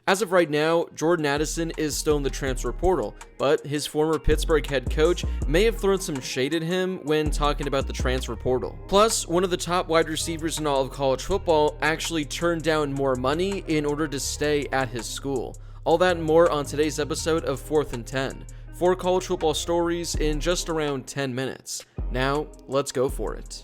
As of right now, Jordan Addison is still in the transfer portal, but his former Pittsburgh head coach may have thrown some shade at him when talking about the transfer portal. Plus, one of the top wide receivers in all of college football actually turned down more money in order to stay at his school. All that and more on today's episode of 4th and 10. 4 college football stories in just around 10 minutes. Now, let's go for it.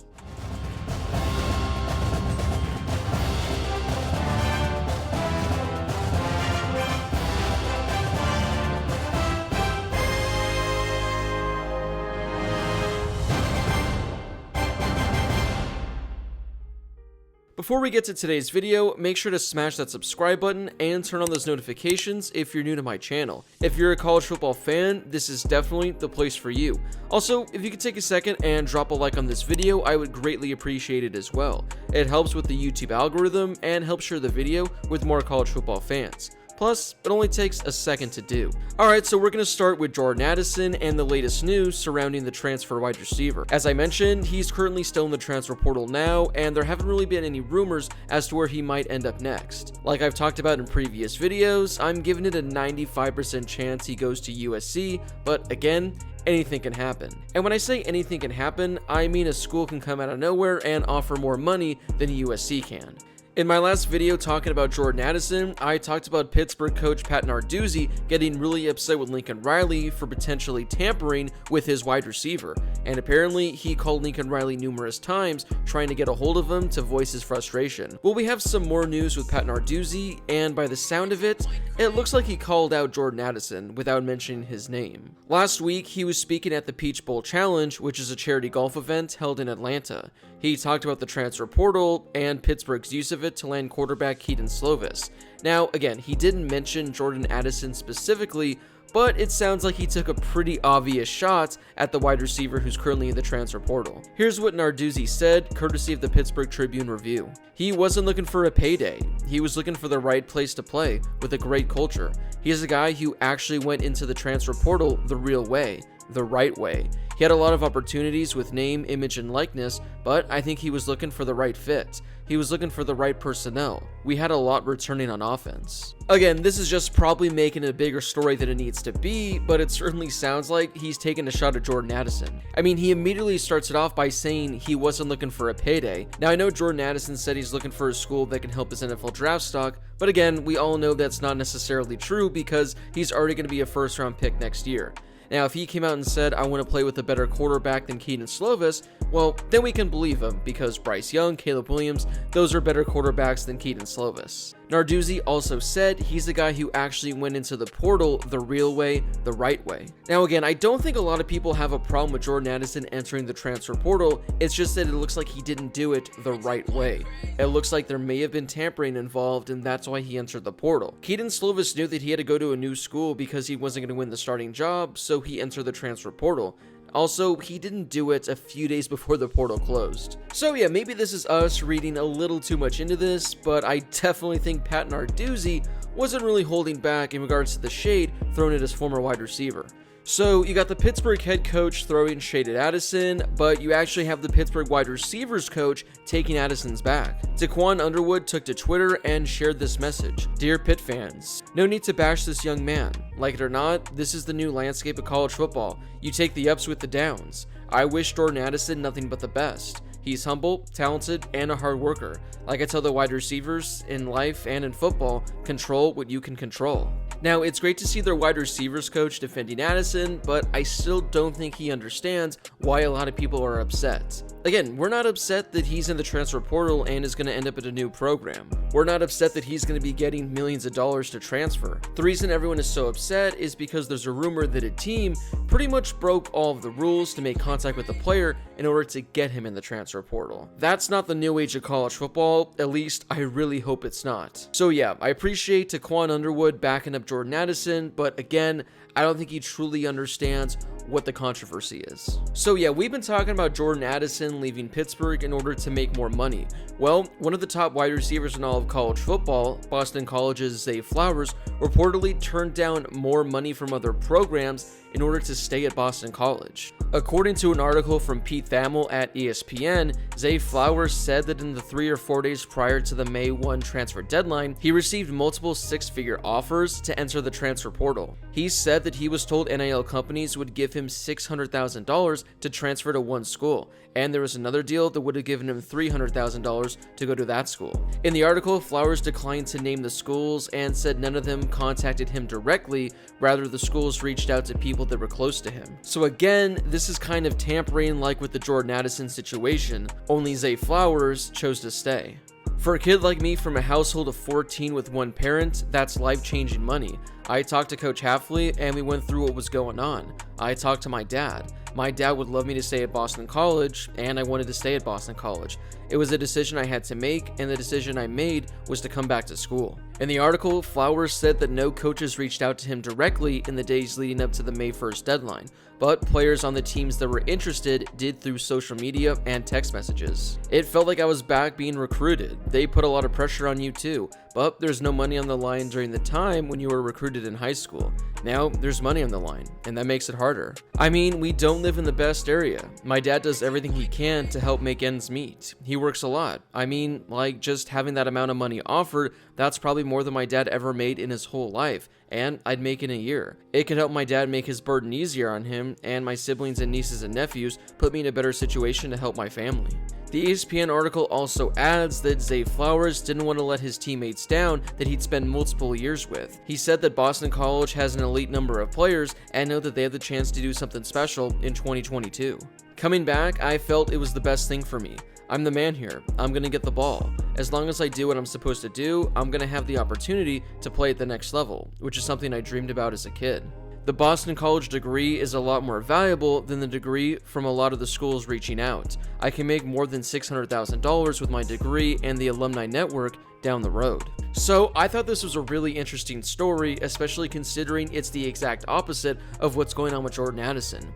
Before we get to today's video, make sure to smash that subscribe button and turn on those notifications if you're new to my channel. If you're a college football fan, this is definitely the place for you. Also, if you could take a second and drop a like on this video, I would greatly appreciate it as well. It helps with the YouTube algorithm and helps share the video with more college football fans. Plus, it only takes a second to do. Alright, so we're going to start with Jordan Addison and the latest news surrounding the transfer wide receiver. As I mentioned, he's currently still in the transfer portal now, and there haven't really been any rumors as to where he might end up next. Like I've talked about in previous videos, I'm giving it a 95% chance he goes to USC, but again, anything can happen. And when I say anything can happen, I mean a school can come out of nowhere and offer more money than USC can. In my last video talking about Jordan Addison, I talked about Pittsburgh coach Pat Narduzzi getting really upset with Lincoln Riley for potentially tampering with his wide receiver, and apparently he called Lincoln Riley numerous times trying to get a hold of him to voice his frustration. Well, we have some more news with Pat Narduzzi, and by the sound of it, it looks like he called out Jordan Addison without mentioning his name. Last week, he was speaking at the Peach Bowl Challenge, which is a charity golf event held in Atlanta. He talked about the transfer portal and Pittsburgh's use of it to land quarterback Kedon Slovis. Now, again, he didn't mention Jordan Addison specifically, but it sounds like he took a pretty obvious shot at the wide receiver who's currently in the transfer portal. Here's what Narduzzi said, courtesy of the Pittsburgh Tribune Review. He wasn't looking for a payday. He was looking for the right place to play, with a great culture. He is a guy who actually went into the transfer portal the real way, the right way. He had a lot of opportunities with name, image, and likeness, but I think he was looking for the right fit. He was looking for the right personnel. We had a lot returning on offense. Again, this is just probably making it a bigger story than it needs to be, but it certainly sounds like he's taking a shot at Jordan Addison. I mean, he immediately starts it off by saying he wasn't looking for a payday. Now, I know Jordan Addison said he's looking for a school that can help his NFL draft stock, but again, we all know that's not necessarily true because he's already going to be a first-round pick next year. Now, if he came out and said, I want to play with a better quarterback than Kedon Slovis, well, then we can believe him, because Bryce Young, Caleb Williams, those are better quarterbacks than Kedon Slovis. Narduzzi also said he's the guy who actually went into the portal the real way, the right way. Now again, I don't think a lot of people have a problem with Jordan Addison entering the transfer portal, it's just that it looks like he didn't do it the right way. It looks like there may have been tampering involved, and that's why he entered the portal. Kedon Slovis knew that he had to go to a new school because he wasn't going to win the starting job, so he entered the transfer portal. Also, he didn't do it a few days before the portal closed. So yeah, maybe this is us reading a little too much into this, but I definitely think Pat Narduzzi wasn't really holding back in regards to the shade thrown at his former wide receiver. So you got the Pittsburgh head coach throwing shade at Addison, but you actually have the Pittsburgh wide receivers coach taking Addison's back. Taquan Underwood took to Twitter and shared this message. Dear Pitt fans, no need to bash this young man. Like it or not, this is the new landscape of college football. You take the ups with the downs. I wish Jordan Addison nothing but the best. He's humble, talented, and a hard worker. Like I tell the wide receivers in life and in football, control what you can control. Now, it's great to see their wide receivers coach defending Addison, but I still don't think he understands why a lot of people are upset. Again, we're not upset that he's in the transfer portal and is going to end up at a new program. We're not upset that he's going to be getting millions of dollars to transfer. The reason everyone is so upset is because there's a rumor that a team pretty much broke all of the rules to make contact with the player in order to get him in the transfer portal. That's not the new age of college football, at least I really hope it's not. So yeah, I appreciate Taquan Underwood backing up Jordan Addison, but again, I don't think he truly understands what the controversy is. So yeah, we've been talking about Jordan Addison leaving Pittsburgh in order to make more money. Well, one of the top wide receivers in all of college football, Boston College's Zay Flowers, reportedly turned down more money from other programs in order to stay at Boston College. According to an article from Pete Thamel at ESPN, Zay Flowers said that in the 3 or 4 days prior to the May 1 transfer deadline, he received multiple six-figure offers to enter the transfer portal. He said that he was told NIL companies would give him $600,000 to transfer to one school, and there was another deal that would have given him $300,000 to go to that school. In the article, Flowers declined to name the schools and said none of them contacted him directly, rather the schools reached out to people that were close to him. So again, this is kind of tampering like with the Jordan Addison situation, only Zay Flowers chose to stay. For a kid like me from a household of 14 with one parent, that's life-changing money. I talked to Coach Hafley and we went through what was going on. I talked to my dad. My dad would love me to stay at Boston College, and I wanted to stay at Boston College. It was a decision I had to make, and the decision I made was to come back to school. In the article, Flowers said that no coaches reached out to him directly in the days leading up to the May 1st deadline, but players on the teams that were interested did through social media and text messages. It felt like I was back being recruited. They put a lot of pressure on you too, but there's no money on the line during the time when you were recruited in high school. Now, there's money on the line, and that makes it harder. I mean, we don't live in the best area. My dad does everything he can to help make ends meet. He works a lot. I mean, like, just having that amount of money offered, that's probably more than my dad ever made in his whole life, and I'd make in a year. It could help my dad make his burden easier on him, and my siblings and nieces and nephews put me in a better situation to help my family. The ESPN article also adds that Zay Flowers didn't want to let his teammates down that he'd spent multiple years with. He said that Boston College has an elite number of players and know that they have the chance to do something special in 2022. Coming back, I felt it was the best thing for me. I'm the man here. I'm going to get the ball. As long as I do what I'm supposed to do, I'm going to have the opportunity to play at the next level, which is something I dreamed about as a kid. The Boston College degree is a lot more valuable than the degree from a lot of the schools reaching out. I can make more than $600,000 with my degree and the alumni network down the road. So I thought this was a really interesting story, especially considering it's the exact opposite of what's going on with Jordan Addison.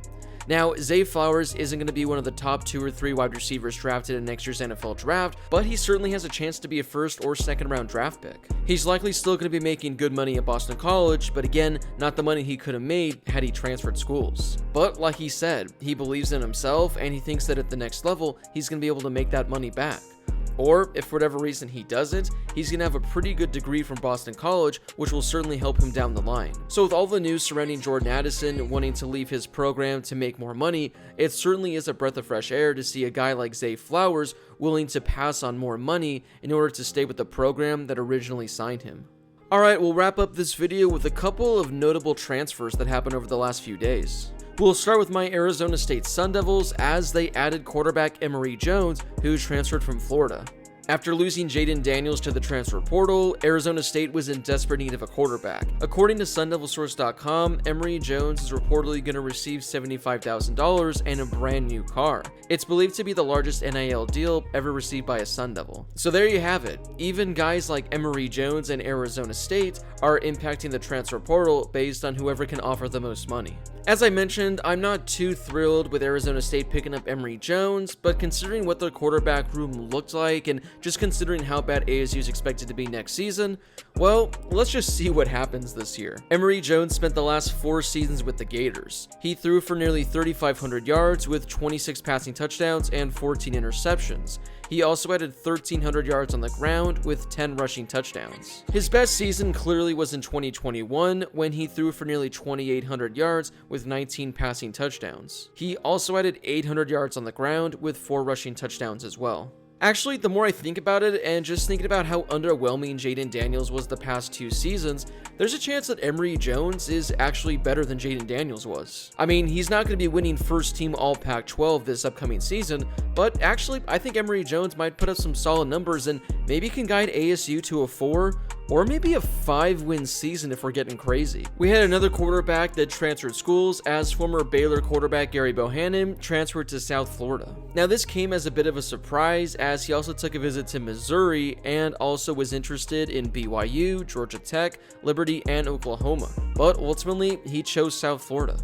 Now, Zay Flowers isn't going to be one of the top 2 or 3 wide receivers drafted in next year's NFL draft, but he certainly has a chance to be a first or second round draft pick. He's likely still going to be making good money at Boston College, but again, not the money he could have made had he transferred schools. But like he said, he believes in himself and he thinks that at the next level, he's going to be able to make that money back. Or, if for whatever reason he doesn't, he's going to have a pretty good degree from Boston College, which will certainly help him down the line. So with all the news surrounding Jordan Addison wanting to leave his program to make more money, it certainly is a breath of fresh air to see a guy like Zay Flowers willing to pass on more money in order to stay with the program that originally signed him. Alright, we'll wrap up this video with a couple of notable transfers that happened over the last few days. We'll start with my Arizona State Sun Devils as they added quarterback Emory Jones, who transferred from Florida. After losing Jaden Daniels to the transfer portal, Arizona State was in desperate need of a quarterback. According to SunDevilSource.com, Emory Jones is reportedly going to receive $75,000 and a brand new car. It's believed to be the largest NIL deal ever received by a Sun Devil. So there you have it. Even guys like Emory Jones and Arizona State are impacting the transfer portal based on whoever can offer the most money. As I mentioned, I'm not too thrilled with Arizona State picking up Emory Jones, but considering what their quarterback room looked like and just considering how bad ASU is expected to be next season, well, let's just see what happens this year. Emory Jones spent the last 4 seasons with the Gators. He threw for nearly 3,500 yards with 26 passing touchdowns and 14 interceptions. He also added 1,300 yards on the ground with 10 rushing touchdowns. His best season clearly was in 2021 when he threw for nearly 2,800 yards with 19 passing touchdowns. He also added 800 yards on the ground with 4 rushing touchdowns as well. Actually, the more I think about it, and just thinking about how underwhelming Jaden Daniels was the past 2 seasons, there's a chance that Emory Jones is actually better than Jaden Daniels was. I mean, he's not going to be winning first team All Pac-12 this upcoming season, but actually, I think Emory Jones might put up some solid numbers and maybe can guide ASU to a 4 or maybe a 5-win season if we're getting crazy. We had another quarterback that transferred schools as former Baylor quarterback Gary Bohannon transferred to South Florida. Now this came as a bit of a surprise as he also took a visit to Missouri and also was interested in BYU, Georgia Tech, Liberty, and Oklahoma. But ultimately, he chose South Florida.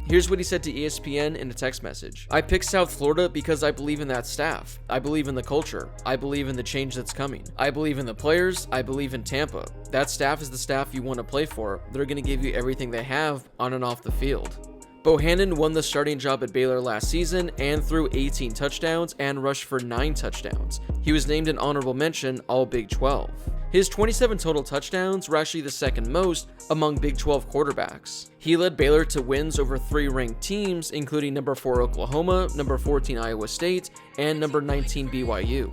Here's what he said to ESPN in a text message. I picked South Florida because I believe in that staff. I believe in the culture. I believe in the change that's coming. I believe in the players. I believe in Tampa. That staff is the staff you want to play for. They're going to give you everything they have on and off the field. Bohannon won the starting job at Baylor last season and threw 18 touchdowns and rushed for 9 touchdowns. He was named an honorable mention All Big 12. His 27 total touchdowns were actually the second most among Big 12 quarterbacks. He led Baylor to wins over 3 ranked teams, including number 4 Oklahoma, number 14 Iowa State, and number 19 BYU.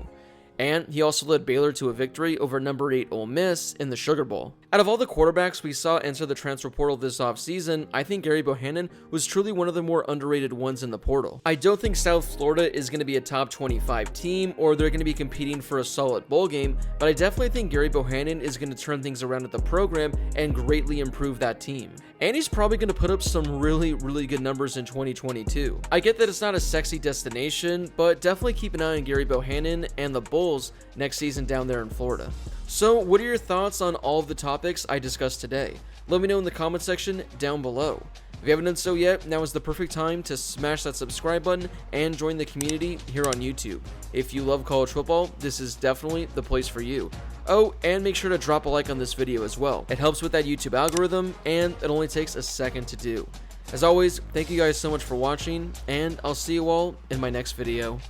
And he also led Baylor to a victory over number 8 Ole Miss in the Sugar Bowl. Out of all the quarterbacks we saw enter the transfer portal this offseason, I think Gary Bohannon was truly one of the more underrated ones in the portal. I don't think South Florida is going to be a top 25 team or they're going to be competing for a solid bowl game, but I definitely think Gary Bohannon is going to turn things around at the program and greatly improve that team. And he's probably going to put up some really good numbers in 2022. I get that it's not a sexy destination, but definitely keep an eye on Gary Bohannon and the Bulls next season down there in Florida. So what are your thoughts on all of the topics I discussed today? Let me know in the comment section down below. If you haven't done so yet, now is the perfect time to smash that subscribe button and join the community here on YouTube. If you love college football, this is definitely the place for you. Oh, and make sure to drop a like on this video as well. It helps with that YouTube algorithm, and it only takes a second to do. As always, thank you guys so much for watching, and I'll see you all in my next video.